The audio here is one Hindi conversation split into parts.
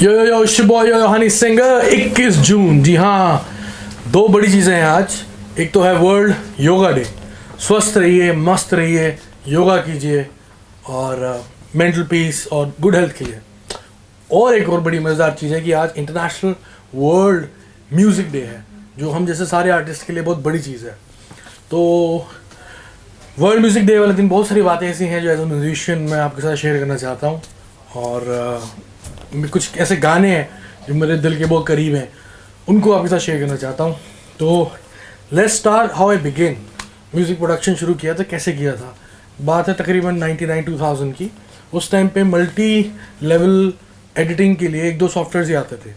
यो शुबॉय यो हनी सिंगर 21 जून। जी हाँ, दो बड़ी चीज़ें हैं आज। एक तो है वर्ल्ड योगा डे। स्वस्थ रहिए, मस्त रहिए, योगा कीजिए और मेंटल पीस और गुड हेल्थ के लिए। और एक और बड़ी मज़ेदार चीज़ है कि आज इंटरनेशनल वर्ल्ड म्यूज़िक डे है, जो हम जैसे सारे आर्टिस्ट के लिए बहुत बड़ी चीज़ है। तो वर्ल्ड म्यूज़िक डे वाले दिन बहुत सारी बातें ऐसी हैं जो एज अ म्यूजिशियन मैं आपके साथ शेयर करना चाहता हूँ। और कुछ ऐसे गाने हैं जो मेरे दिल के बहुत करीब हैं, उनको आपके साथ शेयर करना चाहता हूँ। तो let's start how I begin. Music production शुरू किया था, कैसे किया था, बात है तकरीबन 99-2000 की। उस टाइम पे मल्टी लेवल एडिटिंग के लिए एक दो सॉफ्टवेयर ही आते थे।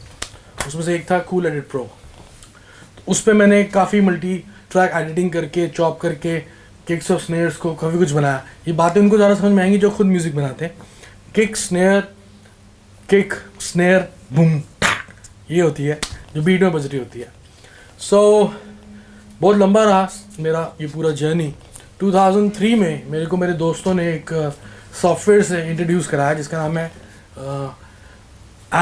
उसमें से एक था कूल एडिट प्रो। तो उस पर मैंने काफ़ी मल्टी ट्रैक एडिटिंग करके, चॉप करके, किक्स और स्नेयर्स को काफ़ी कुछ बनाया। ये बातें उनको ज़्यादा समझ में आएंगी जो खुद म्यूज़िक बनाते हैं। किक स्नेयर बूम, ये होती है जो बीट में बज रही होती है। सो बहुत लंबा रहा मेरा ये पूरा जर्नी। 2003 में मेरे को मेरे दोस्तों ने एक सॉफ्टवेयर से इंट्रोड्यूस कराया जिसका नाम है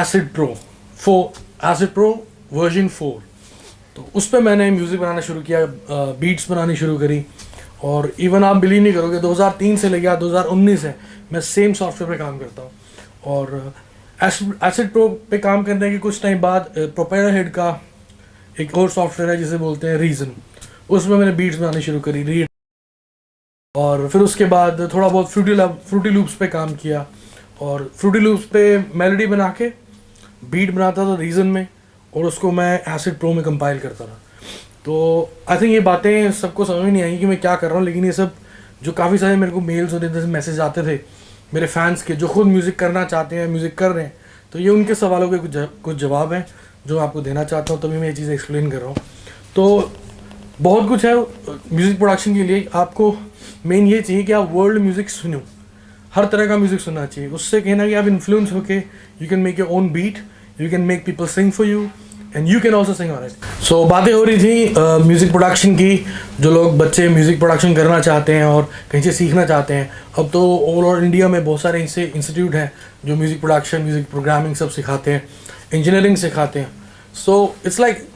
एसिड प्रो वर्जन 4। तो उस पर मैंने म्यूज़िक बनाना शुरू किया, बीट्स बनानी शुरू करी। और इवन आप बिलीव नहीं करोगे, 2003 से लेकर 2019 है मैं सेम सॉफ्टवेयर पे काम करता हूँ। और एसिड प्रो पे काम करने के कुछ टाइम बाद प्रोपेलर हेड का एक और सॉफ्टवेयर है जिसे बोलते हैं रीजन, उसमें मैंने बीट्स बनानी शुरू करी। और फिर उसके बाद थोड़ा बहुत फ्रूटी लूप्स पे काम किया, और फ्रूटी लूप्स पे मेलोडी बना के बीट बनाता था रीजन में, और उसको मैं एसिड प्रो में कंपाइल करता था। तो आई थिंक ये बातें सबको समझ में नहीं आई कि मैं क्या कर रहा हूँ, लेकिन ये सब जो काफ़ी सारे मेरे को मेल्स होते थे, मैसेज आते थे मेरे फैंस के जो खुद म्यूज़िक करना चाहते हैं, म्यूज़िक कर रहे हैं। तो ये उनके सवालों के कुछ जवाब हैं जो आपको देना चाहता हूँ, तभी मैं ये चीज़ एक्सप्लेन कर रहा हूँ। तो बहुत कुछ है म्यूज़िक प्रोडक्शन के लिए। आपको मेन ये चाहिए कि आप वर्ल्ड म्यूज़िक सुनो, हर तरह का म्यूज़िक सुनना चाहिए। उससे कहना कि आप इन्फ्लुएंस होके you can make your own beat, you can make people sing for you and you can also sing on it. So बातें हो रही थी म्यूज़िक प्रोडक्शन की, जो लोग बच्चे म्यूज़िक प्रोडक्शन करना चाहते हैं और कहीं से सीखना चाहते हैं। अब तो ऑल ओवर इंडिया में बहुत सारे ऐसे इंस्टीट्यूट हैं जो म्यूज़िक प्रोडक्शन, म्यूज़िक प्रोग्रामिंग सब सिखाते हैं, इंजीनियरिंग सिखाते हैं। So it's like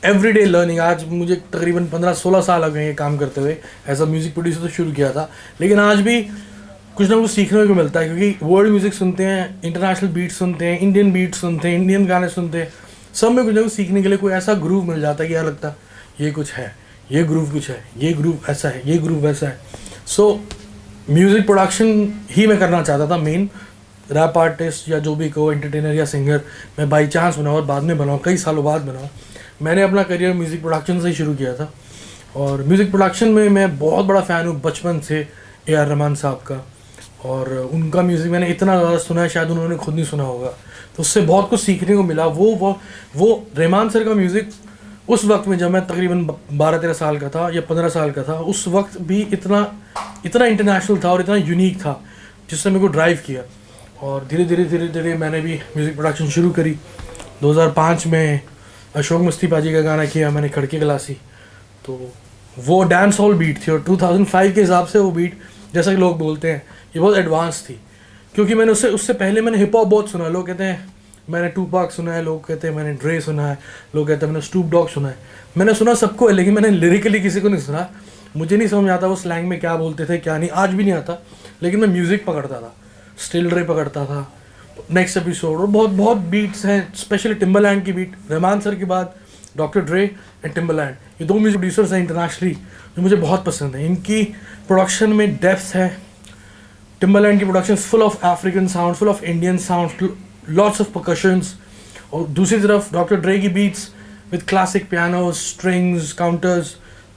everyday learning. आज मुझे तकरीबन 15-16 साल हो गए ये काम करते हुए। एज अ म्यूज़िक प्रोड्यूसर तो शुरू किया था, लेकिन आज भी कुछ ना कुछ सीखने को मिलता है, क्योंकि वर्ल्ड म्यूज़िक सुनते हैं, इंटरनेशनल बीट सुनते हैं, इंडियन बीट सुनते हैं, इंडियन गाने सुनते हैं। सब में कुछ ना कुछ सीखने के लिए कोई ऐसा ग्रूव मिल जाता है कि यार लगता है ये कुछ है, ये ग्रूव कुछ है, ये ग्रूव ऐसा है, ये ग्रूव वैसा है। सो म्यूज़िक प्रोडक्शन ही मैं करना चाहता था मेन। रैप आर्टिस्ट या जो भी कहो, एंटरटेनर या सिंगर मैं बाई चांस बनाऊँ और बाद में बनाऊँ, कई सालों बाद बनाऊँ। मैंने अपना करियर म्यूज़िक प्रोडक्शन से ही शुरू किया था, और म्यूज़िक प्रोडक्शन में मैं बहुत बड़ा फ़ैन हूँ बचपन से AR रहमान साहब का। और उनका म्यूज़िक मैंने इतना ज़्यादा सुना है, शायद उन्होंने खुद नहीं सुना होगा। तो उससे बहुत कुछ सीखने को मिला। वो रहमान सर का म्यूज़िक उस वक्त में, जब मैं तकरीबन 12-13 साल का था या 15 साल का था, उस वक्त भी इतना इंटरनेशनल था और इतना यूनिक था, जिससे मेरे को ड्राइव किया। और धीरे धीरे मैंने भी म्यूज़िक प्रोडक्शन शुरू करी। 2005 में अशोक मस्ती पाजी का गाना किया मैंने, खड़के गलासी। तो वो डांस हॉल बीट थी, और 2005 के हिसाब से वो बीट, जैसा कि लोग बोलते हैं, ये बहुत एडवांस थी। क्योंकि मैंने उससे पहले मैंने हिप हॉप बहुत सुना। लोग कहते हैं मैंने टूपाक सुना है, लोग कहते हैं मैंने ड्रे सुना है, लोग कहते हैं मैंने स्टूप डॉग सुना है। मैंने सुना सबको है, लेकिन मैंने लिरिकली किसी को नहीं सुना। मुझे नहीं समझ आता वो स्लैंग में क्या बोलते थे क्या नहीं, आज भी नहीं आता। लेकिन मैं म्यूज़िक पकड़ता था, स्टिल ड्रे पकड़ता था, नेक्स्ट एपिसोड, और बहुत बीट्स हैं, स्पेशली टिम्बरलैंड की बीट। रहमान सर के बाद डॉक्टर ड्रे एंड टिम्बरलैंड, ये दो म्यूजिक प्रोड्यूसर्स हैं इंटरनेशनली जो मुझे बहुत पसंद है। इनकी प्रोडक्शन में डेप्थ है। टिम्बरलैंड की production full of African sound, full of Indian sound, lots of percussions. और दूसरी तरफ डॉक्टर ड्रे की beats with classic piano, strings, counters.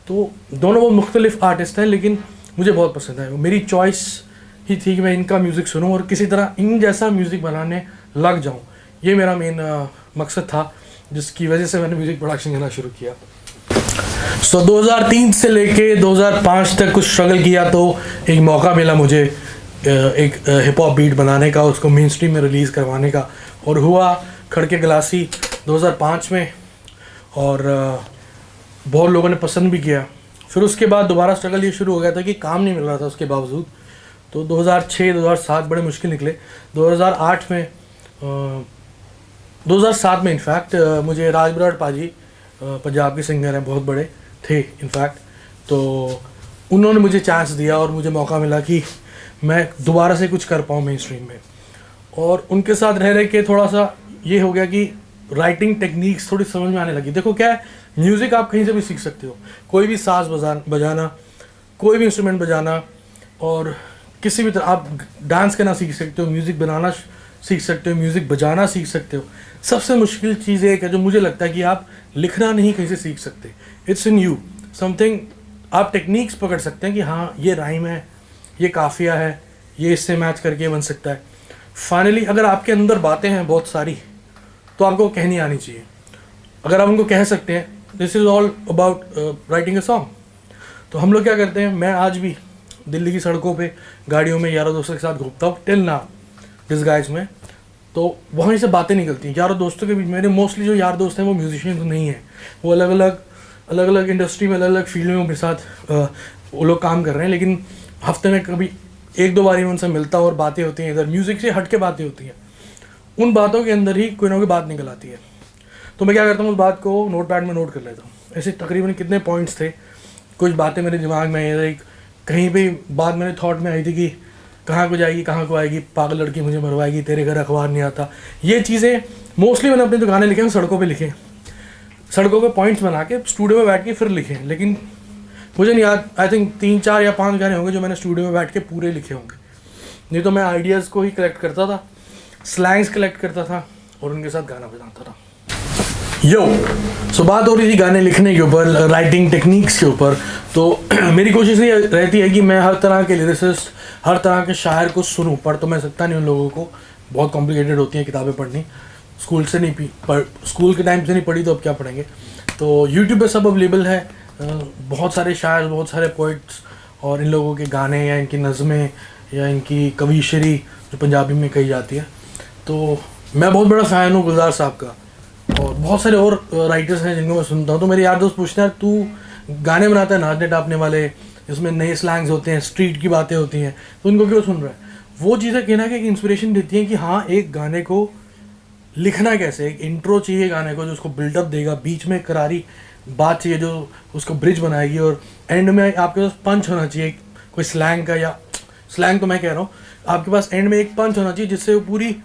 तो दोनों बहुत मुख्तलिफ आर्टिस्ट हैं, लेकिन मुझे बहुत पसंद है। मेरी चॉइस ही थी कि मैं इनका म्यूज़िक सुनूं और किसी तरह इन जैसा म्यूज़िक बनाने लग जाऊं। ये मेरा मेन मकसद था, जिसकी वजह से मैंने म्यूज़िक प्रोडक्शन करना शुरू किया। सो 2003 से लेके 2005 तक कुछ स्ट्रगल किया, तो एक मौका मिला मुझे एक हिप हॉप बीट बनाने का, उसको मेन स्ट्रीम में रिलीज़ करवाने का, और हुआ खड़के गलासी 2005 में। और बहुत लोगों ने पसंद भी किया। फिर उसके बाद दोबारा स्ट्रगल ये शुरू हो गया था कि काम नहीं मिल रहा था उसके बावजूद। तो 2006-2007 बड़े मुश्किल निकले। 2008 में 2007 में इनफैक्ट मुझे राज बराड़ पाजी पंजाब के सिंगर हैं, बहुत बड़े थे इनफैक्ट, तो उन्होंने मुझे चांस दिया और मुझे मौका मिला कि मैं दोबारा से कुछ कर पाऊँ मेन स्ट्रीम में। और उनके साथ रह के थोड़ा सा ये हो गया कि राइटिंग टेक्निक्स थोड़ी समझ में आने लगी। देखो क्या है, म्यूज़िक आप कहीं से भी सीख सकते हो, कोई भी साज बजाना, कोई भी इंस्ट्रूमेंट बजाना, और किसी भी तरह आप डांस करना सीख सकते हो, म्यूज़िक बनाना सीख सकते हो, म्यूज़िक बजाना सीख सकते हो। सबसे मुश्किल चीज़ एक है जो मुझे लगता है कि आप लिखना नहीं कहीं से सीख सकते। It's in you something. आप टेक्निक्स पकड़ सकते हैं कि हाँ ये राइम है, ये काफिया है, ये इससे मैच करके बन सकता है। फाइनली अगर आपके अंदर बातें हैं बहुत सारी, तो आपको कहनी आनी चाहिए। अगर आप उनको कह सकते हैं, this is all about writing a song. तो हम लोग क्या करते हैं, मैं आज भी दिल्ली की सड़कों पे गाड़ियों में यारों दोस्तों के साथ घूमता हूँ टिल नाउ डिस्गाइज में, तो वहीं से बातें निकलती हैं यारों दोस्तों के बीच। मेरे मोस्टली जो यार दोस्त हैं वो म्यूजिशियन तो नहीं हैं, वो अलग अलग इंडस्ट्री में अलग अलग फील्ड में उनके साथ वो लोग काम कर रहे हैं, लेकिन हफ्ते में कभी 1-2 बार ही उनसे मिलता हूँ और बातें होती हैं, इधर म्यूज़िक से हट के बातें होती हैं। उन बातों के अंदर ही कोई ना कोई बात निकल आती है, तो मैं क्या करता हूँ उस बात को नोट पैड में नोट कर लेता हूँ। ऐसे तकरीबन कितने पॉइंट्स थे, कुछ बातें मेरे दिमाग में आई, कहीं पे बात मेरे थॉट में आई थी कि कहाँ को जाएगी, कहाँ को आएगी, पागल लड़की मुझे मरवाएगी, तेरे घर अखबार नहीं आता। ये चीज़ें मोस्टली मैंने अपने जो गाने लिखे हैं सड़कों पे लिखे, सड़कों पे पॉइंट्स बना के स्टूडियो में बैठ के फिर लिखे। लेकिन मुझे नहीं याद, आई थिंक 3, 4 या 5 गाने होंगे जो मैंने स्टूडियो में बैठ के पूरे लिखे होंगे। नहीं तो मैं आइडियाज़ को ही कलेक्ट करता था, स्लैंग्स कलेक्ट करता था और उनके साथ गाना बजाता था। सो बात हो रही थी गाने लिखने के ऊपर, राइटिंग टेक्निक्स के ऊपर। तो मेरी कोशिश ये रहती है कि मैं हर तरह के लिरिसिस्ट, हर तरह के शायर को सुनूं। पढ़ तो मैं सकता नहीं उन लोगों को, बहुत कॉम्प्लिकेटेड होती हैं किताबें पढ़नी, स्कूल से नहीं स्कूल के टाइम से नहीं पढ़ी तो अब क्या पढ़ेंगे। तो यूट्यूब पे सब अवेलेबल है, बहुत सारे शायर, बहुत सारे पोइट्स और इन लोगों के गाने या इनकी नज़में या इनकी कवीशरी जो पंजाबी में कही जाती है। तो मैं बहुत बड़ा फ़ैन हूँ गुलजार साहब का, और बहुत सारे और राइटर्स हैं जिनको मैं सुनता हूँ। तो मेरे यार दोस्त पूछते हैं तू गाने बनाता है नाचने टापने वाले, जिसमें नए स्लैंग्स होते हैं, स्ट्रीट की बातें होती हैं, तो उनको क्यों सुन रहा है। वो चीज़ें कहना कि एक इंस्पिरेशन देती हैं कि हाँ एक गाने को लिखना कैसे, एक इंट्रो चाहिए गाने को जो उसको बिल्डअप देगा, बीच में करारी बात चाहिए जो उसको ब्रिज बनाएगी, और एंड में आपके पास पंच होना चाहिए कोई स्लैंग का, या स्लैंग तो मैं कह रहा हूँ, आपके पास एंड में एक पंच होना चाहिए जिससे वो पूरी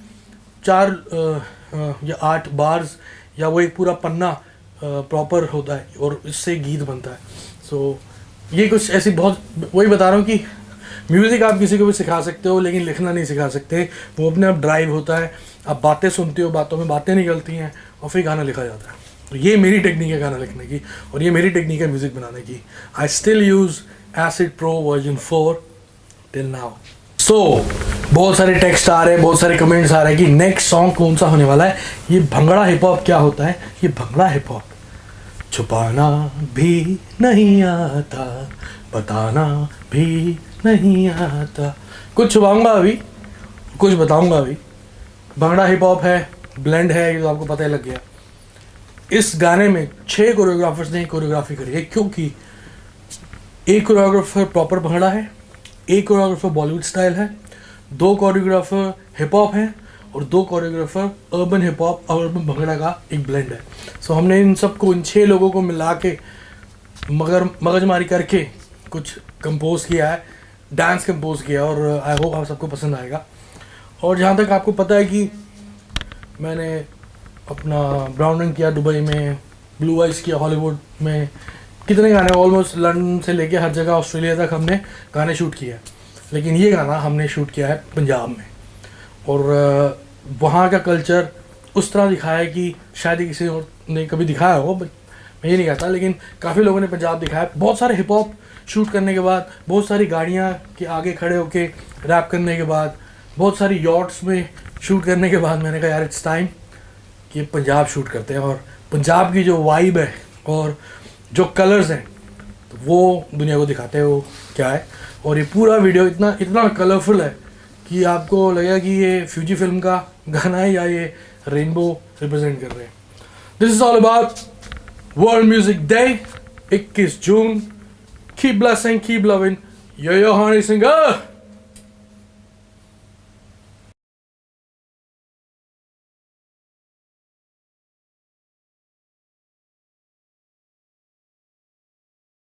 4 या 8 बार्स या वो एक पूरा पन्ना प्रॉपर होता है और इससे गीत बनता है। सो ये कुछ ऐसी बहुत, वही बता रहा हूँ कि म्यूज़िक आप किसी को भी सिखा सकते हो लेकिन लिखना नहीं सिखा सकते। वो अपने आप ड्राइव होता है, आप बातें सुनते हो, बातों में बातें निकलती हैं और फिर गाना लिखा जाता है। तो ये मेरी टेक्निक है गाना लिखने की, और ये मेरी टेक्निक है म्यूज़िक बनाने की। I still use Acid Pro version 4 till now. So बहुत सारे टेक्स्ट आ रहे हैं, बहुत सारे कमेंट्स आ रहे हैं कि नेक्स्ट सॉन्ग कौन सा होने वाला है। ये भंगड़ा हिप हॉप क्या होता है? ये भंगड़ा हिप हॉप छुपाना भी नहीं आता, बताना भी नहीं आता। कुछ छुपाऊंगा अभी, कुछ बताऊंगा अभी। भंगड़ा हिप हॉप है, ब्लेंड है, ये तो आपको पता ही लग गया। इस गाने में 6 कोरियोग्राफर्स ने कोरियोग्राफी करी है, क्योंकि एक कोरियोग्राफर प्रॉपर भंगड़ा है, एक कोरियोग्राफर बॉलीवुड स्टाइल है, 2 कोरियोग्राफर हिप हॉप हैं और 2 कोरियोग्राफर अर्बन हिप हॉप और अर्बन भंगड़ा का एक ब्लेंड है। सो हमने इन सबको, इन 6 लोगों को मिला के मगजमारी करके कुछ कंपोज किया है, डांस कंपोज किया, और आई होप आप सबको पसंद आएगा। और जहाँ तक आपको पता है कि मैंने अपना ब्राउन रंग किया दुबई में, ब्लू आइज किया हॉलीवुड में, कितने गाने, ऑलमोस्ट लंदन से लेके हर जगह ऑस्ट्रेलिया तक हमने गाने शूट किया है। लेकिन ये गाना हमने शूट किया है पंजाब में, और वहाँ का कल्चर उस तरह दिखाया है कि शायद ही किसी और ने कभी दिखाया हो, मैं ये नहीं कहता, लेकिन काफ़ी लोगों ने पंजाब दिखाया। बहुत सारे हिप हॉप शूट करने के बाद, बहुत सारी गाड़ियाँ के आगे खड़े होके रैप करने के बाद, बहुत सारी यॉट्स में शूट करने के बाद मैंने कहा यार इट्स टाइम कि पंजाब शूट करते हैं, और पंजाब की जो वाइब है और जो कलर्स हैं तो वो दुनिया को दिखाते हैं वो क्या है। और ये पूरा वीडियो इतना कलरफुल है कि आपको लगेगा कि ये फ्यूजी फिल्म का गाना है या ये रेनबो रिप्रेजेंट कर रहे हैं। This is all about world music day 21 June. Keep blessing, keep loving, yo Honey singer.